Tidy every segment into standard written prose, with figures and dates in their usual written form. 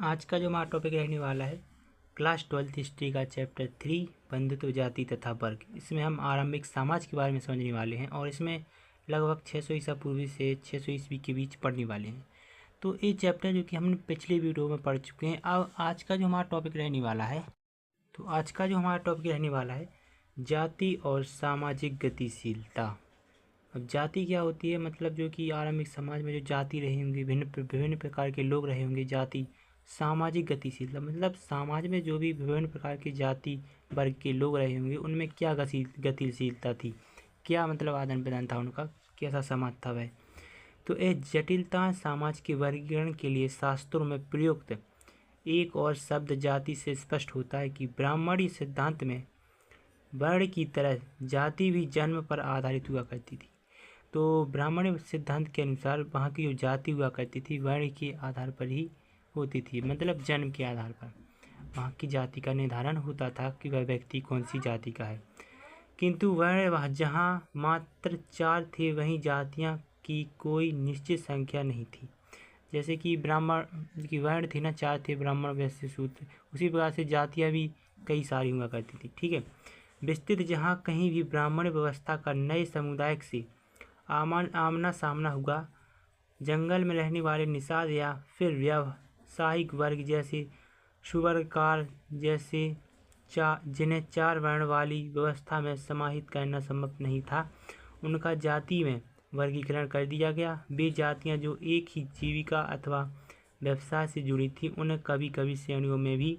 आज का जो हमारा टॉपिक रहने वाला है क्लास 12th हिस्ट्री का चैप्टर 3 बंधुत्व जाति तथा वर्ग। इसमें हम आरंभिक समाज के बारे में समझने वाले हैं और इसमें लगभग 600 ईसा पूर्वी से 600 ईस्वी के बीच पढ़ने वाले हैं। तो ये चैप्टर जो कि हमने पिछले वीडियो में पढ़ चुके हैं। अब आज का जो हमारा टॉपिक रहने वाला है जाति और सामाजिक गतिशीलता। अब जाति क्या होती है, मतलब जो कि आरंभिक समाज में जो जाति रही होंगी, विभिन्न प्रकार के लोग रहे होंगे। जाति सामाजिक गतिशीलता मतलब समाज में जो भी विभिन्न प्रकार की जाति वर्ग के लोग रहे होंगे उनमें क्या गतिशीलता थी, क्या मतलब आदान प्रदान था उनका, कैसा समाज था वह। तो ये जटिलता समाज के वर्गीकरण के लिए शास्त्रों में प्रयुक्त एक और शब्द जाति से स्पष्ट होता है कि ब्राह्मणी सिद्धांत में वर्ण की तरह जाति भी जन्म पर आधारित हुआ करती थी। तो ब्राह्मण सिद्धांत के अनुसार वहाँ की जो जाति हुआ करती थी वर्ण के आधार पर ही होती थी, मतलब जन्म के आधार पर वहाँ की जाति का निर्धारण होता था कि वह व्यक्ति कौन सी जाति का है। किंतु वह जहाँ मात्र 4 थे वहीं जातियाँ की कोई निश्चित संख्या नहीं थी। जैसे कि ब्राह्मण की वर्ण थी ना, 4 थे, ब्राह्मण वैश्य शूद्र, उसी प्रकार से जातियाँ भी कई सारी हुआ करती थी। ठीक है, विस्तृत जहाँ कहीं भी ब्राह्मण व्यवस्था का नए समुदाय से आमना सामना हुआ, जंगल में रहने वाले निषाद या फिर व्यावसायिक वर्ग जैसे सुवर्णकार जैसे जिन्हें 4 वर्ण वाली व्यवस्था में समाहित करना संभव नहीं था, उनका जाति में वर्गीकरण कर दिया गया। वे जातियां जो एक ही जीविका अथवा व्यवसाय से जुड़ी थी उन्हें कभी कभी श्रेणियों में भी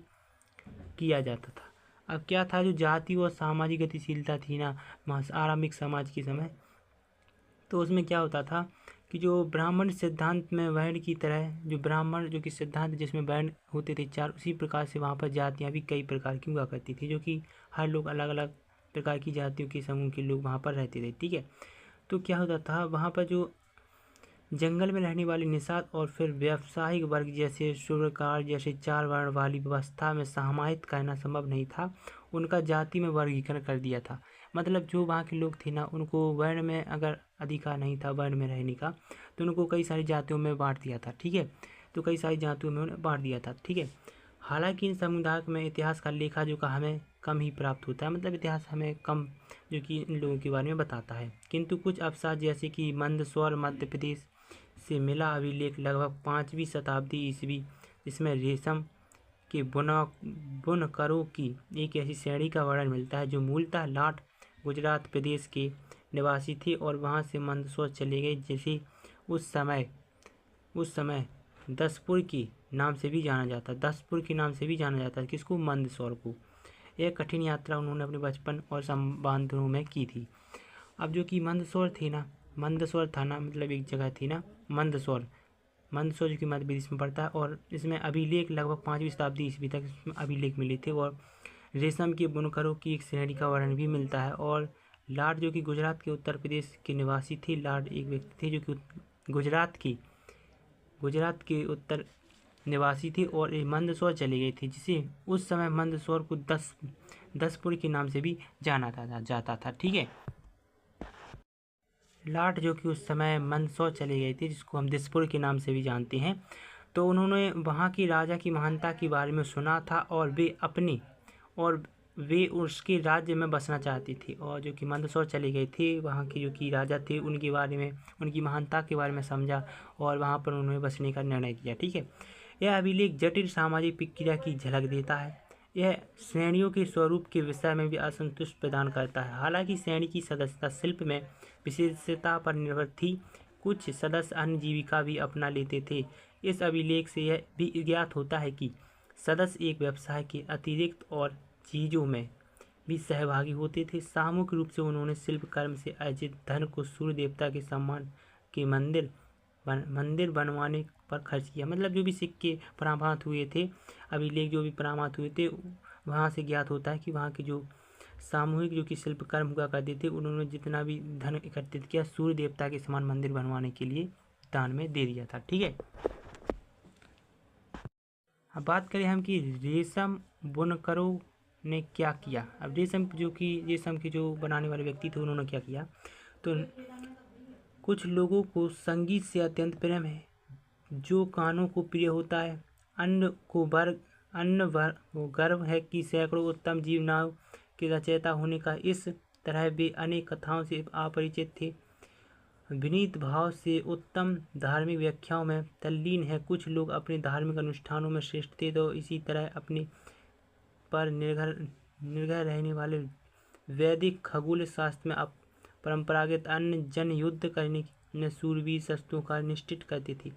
किया जाता था। अब क्या था, जो जाति और सामाजिक गतिशीलता थी ना आरंभिक समाज के समय, तो उसमें क्या होता था कि जो ब्राह्मण सिद्धांत में वर्ण की तरह जो ब्राह्मण जो कि सिद्धांत जिसमें वर्ण होते थे 4, उसी प्रकार से वहाँ पर जातियाँ भी कई प्रकार की हुआ करती थी, जो कि हर लोग अलग अलग प्रकार की जातियों के समूह के लोग वहाँ पर रहते थे। ठीक है, तो क्या होता था वहाँ पर जो जंगल में रहने वाले निषाद और फिर व्यावसायिक वर्ग जैसे सुरकार जैसे 4 वर्ण वाली व्यवस्था में समाहित करना संभव नहीं था, उनका जाति में वर्गीकरण कर दिया था। मतलब जो वहाँ के लोग थे ना, उनको वर्ण में अगर अधिकार नहीं था वर्ण में रहने का, तो उनको कई सारी जातियों में बांट दिया था। ठीक है, तो कई सारी जातियों में उन्हें बांट दिया था। ठीक है, हालांकि इन समुदायों में इतिहास का लेखा जोखा हमें कम ही प्राप्त होता है, मतलब इतिहास हमें कम जो कि इन लोगों के बारे में बताता है। किंतु कुछ अवसाद जैसे कि मंदसौर मध्य प्रदेश से मिला अभिलेख लगभग 5वीं शताब्दी ईस्वी, जिसमें रेशम के बुनकरों की एक ऐसी श्रेणी का वर्णन मिलता है जो मूलतः लाट गुजरात प्रदेश के निवासी थे और वहां से मंदसौर चले गए, जिसे उस समय दसपुर के नाम से भी जाना जाता है। किसको? मंदसौर को। यह कठिन यात्रा उन्होंने अपने बचपन और संबंधों में की थी। अब जो कि मंदसौर था ना, मतलब एक जगह थी ना मंदसौर जो कि मध्य प्रदेश में पड़ता है, और इसमें अभिलेख लगभग 5वीं शताब्दी ईस्वी तक इसमें अभिलेख मिले थे और रेशम के बुनकरों की एक श्रेणी का वर्णन भी मिलता है। और लाट जो कि गुजरात के उत्तर प्रदेश के निवासी थे, लाट एक व्यक्ति थे जो कि गुजरात के उत्तर निवासी थे और मंदसौर चले गए थे, जिसे उस समय मंदसौर को दसपुर के नाम से भी जाना जाता था। ठीक है, लाट जो कि उस समय मंदसौर चले गए थे, जिसको हम दिसपुर के नाम से भी जानते हैं। तो उन्होंने वहाँ की राजा की महानता के बारे में सुना था और वे उसके राज्य में बसना चाहती थी, और जो कि मंदसौर चले गए थे, वहाँ के जो कि राजा थे उनके बारे में, उनकी महानता के बारे में समझा और वहाँ पर उन्होंने बसने का निर्णय किया। ठीक है, यह अभिलेख जटिल सामाजिक प्रक्रिया की झलक देता है। यह श्रेणियों के स्वरूप के विषय में भी असंतुष्ट प्रदान करता है। हालांकि श्रेणी की सदस्यता शिल्प में विशेषता पर निर्भर थी, कुछ सदस्य अन्य जीविका भी अपना लेते थे। इस अभिलेख से यह भी ज्ञात होता है कि सदस्य एक व्यवसाय के अतिरिक्त और चीज़ों में भी सहभागी होते थे। सामूहिक रूप से उन्होंने शिल्प कर्म से अर्जित धन को सूर्य देवता के सम्मान के मंदिर बनवाने पर खर्च किया। मतलब जो भी सिक्के बरामद हुए थे, अभिलेख जो भी बरामद हुए थे, वहाँ से ज्ञात होता है कि वहाँ के जो सामूहिक जो कि शिल्प कर्म हुआ करते थे, उन्होंने जितना भी धन एकत्रित किया सूर्य देवता के समान मंदिर बनवाने के लिए दान में दे दिया था। ठीक है, अब बात करें हम कि रेशम बुनकरों ने क्या किया। अब रेशम के जो बनाने वाले व्यक्ति थे उन्होंने क्या किया, तो कुछ लोगों को संगीत से अत्यंत प्रेम है, जो कानों को प्रिय होता है गर्व है कि सैकड़ों उत्तम जीवनाओं के रचयिता होने का। इस तरह वे अनेक कथाओं से अपरिचित थे, विनीत भाव से उत्तम धार्मिक व्याख्याओं में तल्लीन है। कुछ लोग अपने धार्मिक अनुष्ठानों में श्रेष्ठ थे, तो इसी तरह अपने पर निर्भर रहने वाले वैदिक खगोल शास्त्र में परंपरागत अन्य जन युद्ध करने में सूरवीर शस्त्रों का निश्चित करते थे।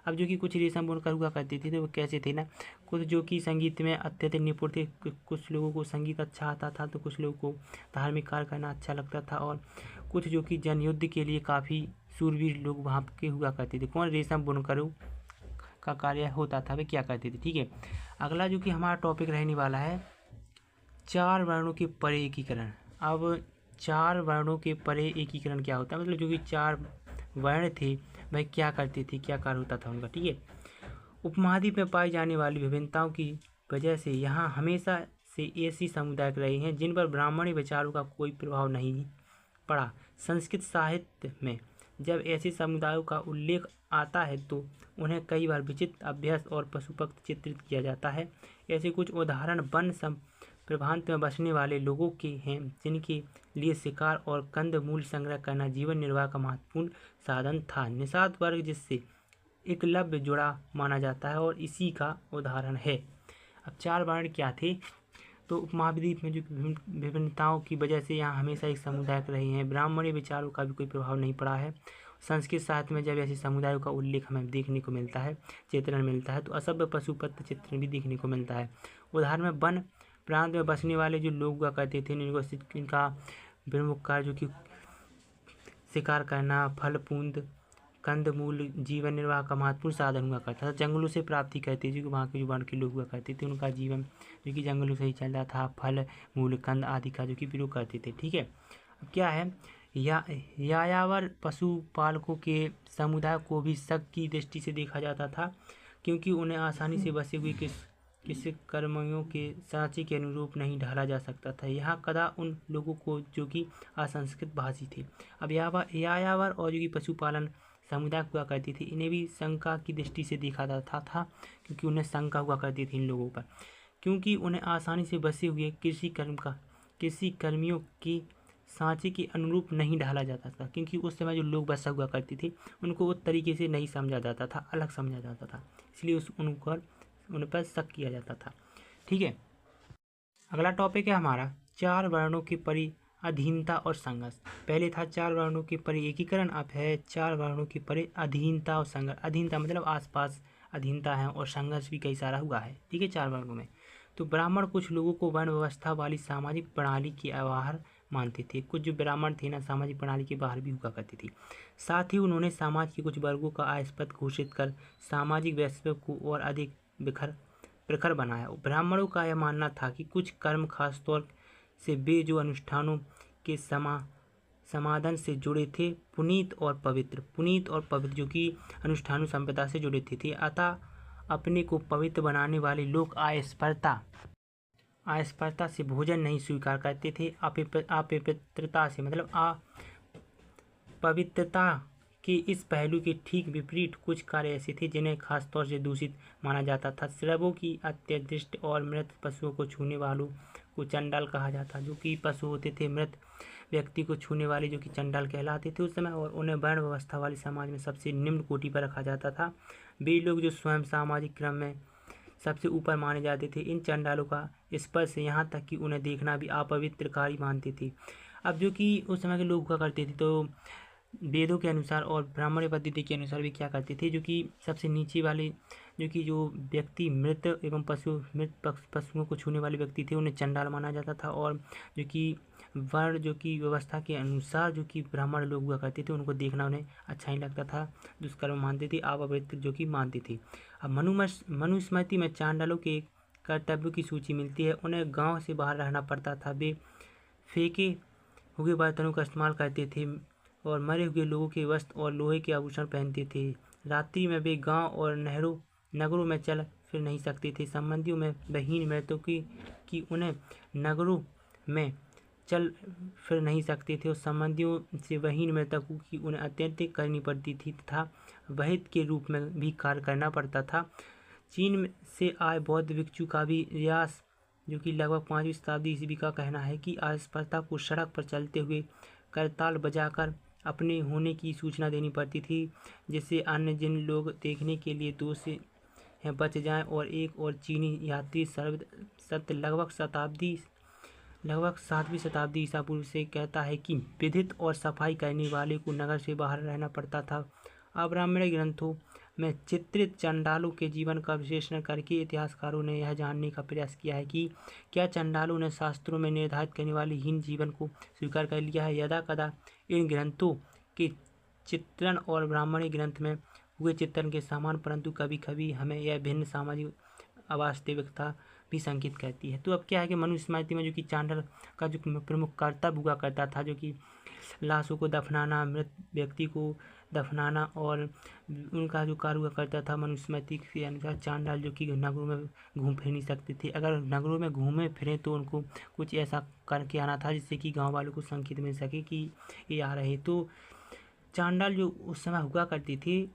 अब जो कि कुछ रेशम बुनकर हुआ करते थे, तो वो कैसे थे ना, कुछ जो कि संगीत में अत्यधिक निपुण थे, कुछ लोगों को संगीत अच्छा आता था, तो कुछ लोगों को धार्मिक कार्य करना अच्छा लगता था, और कुछ जो कि जनयुद्ध के लिए काफ़ी सूरवीर लोग वहाँ के हुआ करते थे। कौन? रेशम बुनकरों का कार्य होता था, वे क्या करते थे। ठीक है, अगला जो कि हमारा टॉपिक रहने वाला है 4 वर्णों के परे एकीकरण। अब 4 वर्णों के परे एकीकरण क्या होता है, मतलब जो कि 4 वर्ण थे वह क्या करते थे, क्या कार्य होता था उनका। ठीक है, उपमहाद्वीप में पाई जाने वाली विभिन्नताओं की वजह से यहाँ हमेशा से ऐसी समुदाय रहे हैं जिन पर ब्राह्मणी विचारों का कोई प्रभाव नहीं पड़ा। संस्कृत साहित्य में जब ऐसे समुदायों का उल्लेख आता है तो उन्हें कई बार विचित्र, अभ्यस्त और पशुपक्त चित्रित किया जाता है। ऐसे कुछ उदाहरण वन प्रभांत में बसने वाले लोगों के हैं, जिनके लिए शिकार और कंदमूल संग्रह करना जीवन निर्वाह का महत्वपूर्ण साधन था। निषाद वर्ग जिससे एकलव्य जुड़ा माना जाता है और इसी का उदाहरण है। अब 4 वर्ण क्या थे, तो उपमहाद्वीप में जो विभिन्नताओं की वजह से यहाँ हमेशा एक समुदाय रहे हैं, ब्राह्मणी विचारों का भी कोई प्रभाव नहीं पड़ा है। संस्कृत साहित्य में जब ऐसे समुदायों का उल्लेख हमें देखने को मिलता है, चित्रण मिलता है, तो असभ्य पशुपत चित्रण भी देखने को मिलता है। उदाहरण में वन प्रांत में बसने वाले जो लोग हुआ करते थे, इनका प्रमुख कार्य जो कि शिकार करना, फल फूंद, कंदमूल जीवन निर्वाह का महत्वपूर्ण साधन हुआ करता था। जंगलों से प्राप्ति करते थे, वहाँ के जो वन के लोग हुआ करते थे, उनका जीवन जो कि जंगलों से ही चल रहा था, फल मूल कंद आदि का जो कि प्रयोग करते थे। ठीक है, अब क्या है, यायावर पशुपालकों के समुदाय को भी शक की दृष्टि से देखा जाता था, क्योंकि उन्हें आसानी से बसे हुए किसी कर्मियों के सांचे के अनुरूप नहीं ढाला जा सकता था। यहाँ कदा उन लोगों को जो कि असंस्कृत भाषी थे। अब यायावर और जो कि पशुपालन समुदाय हुआ करती थी, इन्हें भी शंका की दृष्टि से देखा जाता था, क्योंकि उन्हें शंका हुआ करती थी इन लोगों पर, क्योंकि उन्हें आसानी से बसे हुए कृषि कर्मियों के सांचे के अनुरूप नहीं ढाला जाता था, क्योंकि उस समय जो लोग बसा हुआ करते थे उनको उस तरीके से नहीं समझा जाता था, अलग समझा जाता था, इसलिए उन पर शक किया जाता था। ठीक है, अगला टॉपिक है हमारा 4 वर्णों के परि अधीनता और संघर्ष। पहले था 4 वर्णों के परि एकीकरण, अब है 4 वर्णों के परि अधीनता और संघर्ष। अधीनता मतलब आसपास अधीनता है, और संघर्ष भी कई सारा हुआ है। ठीक है, 4 वर्णों में तो ब्राह्मण कुछ लोगों को वर्ण व्यवस्था वाली सामाजिक प्रणाली के बाहर मानते थे। कुछ जो ब्राह्मण थे ना, सामाजिक प्रणाली के बाहर भी हुआ करते थे। साथ ही उन्होंने समाज के कुछ वर्गों का आस्पद घोषित कर सामाजिक व्यवस्था को और अधिक प्रखर बनाया। ब्राह्मणों का यह मानना था कि कुछ कर्म खासतौर से वे जो अनुष्ठानों के समाधान से जुड़े थे, पुनीत और पवित्र जो कि अनुष्ठानों संप्रदाय से जुड़े थे। अतः अपने को पवित्र बनाने वाले लोग अस्पृश्यता से भोजन नहीं स्वीकार करते थे। अपवित्रता से मतलब अपवित्रता के इस पहलू के ठीक विपरीत कुछ कार्य ऐसे थे जिन्हें खासतौर से दूषित माना जाता था। श्रवों की अत्यदृष्ट और मृत पशुओं को छूने वालों को चंडाल कहा जाता, जो कि पशु होते थे मृत व्यक्ति को छूने वाले, जो कि चंडाल कहलाते थे उस समय, और उन्हें वर्ण व्यवस्था वाले समाज में सबसे निम्न कोटि पर रखा जाता था। वे लोग जो स्वयं सामाजिक क्रम में सबसे ऊपर माने जाते थे, इन चंडालों का स्पर्श यहाँ तक कि उन्हें देखना भी अपवित्र कार्य मानते थे। अब जो कि उस समय के लोग हुआ करते थे, तो वेदों के अनुसार और ब्राह्मण पद्धति के अनुसार भी क्या करते थे, जो कि सबसे नीचे वाले जो व्यक्ति मृत एवं पशुओं को छूने वाले व्यक्ति थे, उन्हें चंडाल माना जाता था। और जो कि वर्ण जो कि व्यवस्था के अनुसार जो कि ब्राह्मण लोग हुआ करते थे, उनको देखना उन्हें अच्छा ही लगता था, दुष्कर्म मानते थे, अपवित्र जो कि मानते थे। अब मनुस्मृति में चांडालों के कर्तव्यों की सूची मिलती है। उन्हें गाँव से बाहर रहना पड़ता था, वे फेंके हुए बर्तनों का इस्तेमाल करते थे और मरे हुए लोगों के वस्त्र और लोहे के आभूषण पहनते थे। रात्रि में वे गांव और नगरों में चल फिर नहीं सकते थे। संबंधियों में बहीन मृतकों की उन्हें नगरों में चल फिर नहीं सकते थे, और संबंधियों से बहीन मृतकों की उन्हें अत्यंत करनी पड़ती थी तथा वहित के रूप में भी कार्य करना पड़ता था। चीन से आए बौद्ध भिक्षु का भी रियास, जो कि लगभग 5वीं शताब्दी ईस्वी का कहना है कि अस्पृश्यता को सड़क पर चलते हुए करताल बजाकर अपने होने की सूचना देनी पड़ती थी, जिससे अन्य जिन लोग देखने के लिए दूर से बच जाएं। और एक और चीनी यात्री सत्य लगभग 7वीं शताब्दी ईसा पूर्व से कहता है कि विधित और सफाई करने वाले को नगर से बाहर रहना पड़ता था। अब्राह्मणिक ग्रंथों में चित्रित चंडालों के जीवन का विश्लेषण करके इतिहासकारों ने यह जानने का प्रयास किया है कि क्या चंडालों ने शास्त्रों में निर्धारित करने वाले हीन जीवन को स्वीकार कर लिया है। यदा कदा इन ग्रंथों के चित्रण और ब्राह्मणी ग्रंथ में हुए चित्रण के समान, परंतु कभी कभी हमें यह भिन्न सामाजिक अवास्तविकता भी संकेत करती है। तो अब क्या है कि मनुस्मृति में जो कि चांडाल का जो प्रमुख कर्तव्य हुआ करता था, जो कि लाशों को दफनाना, मृत व्यक्ति को दफनाना, और उनका जो कार्य हुआ करता था मनुस्मृति के अनुसार चांडाल जो कि नगरों में घूम फिर नहीं सकते थे। अगर नगरों में घूमे फिरें तो उनको कुछ ऐसा करके आना था जिससे कि गाँव वालों को संकेत मिल सके कि ये आ रहे। तो चांडाल जो उस समय हुआ करती थी,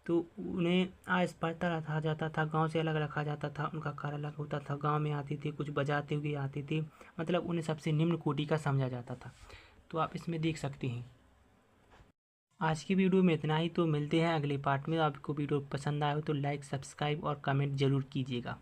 तो उन्हें अस्पृश्यता रखा जाता था, गांव से अलग रखा जाता था, उनका कार्य अलग होता था। गांव में आते थे, कुछ बजाते हुए आते थे, मतलब उन्हें सबसे निम्न कोटि का समझा जाता था। तो आप इसमें देख सकते हैं। आज की वीडियो में इतना ही। तो मिलते हैं अगले पार्ट में। आपको वीडियो पसंद आए हो तो लाइक, सब्सक्राइब और कमेंट जरूर कीजिएगा।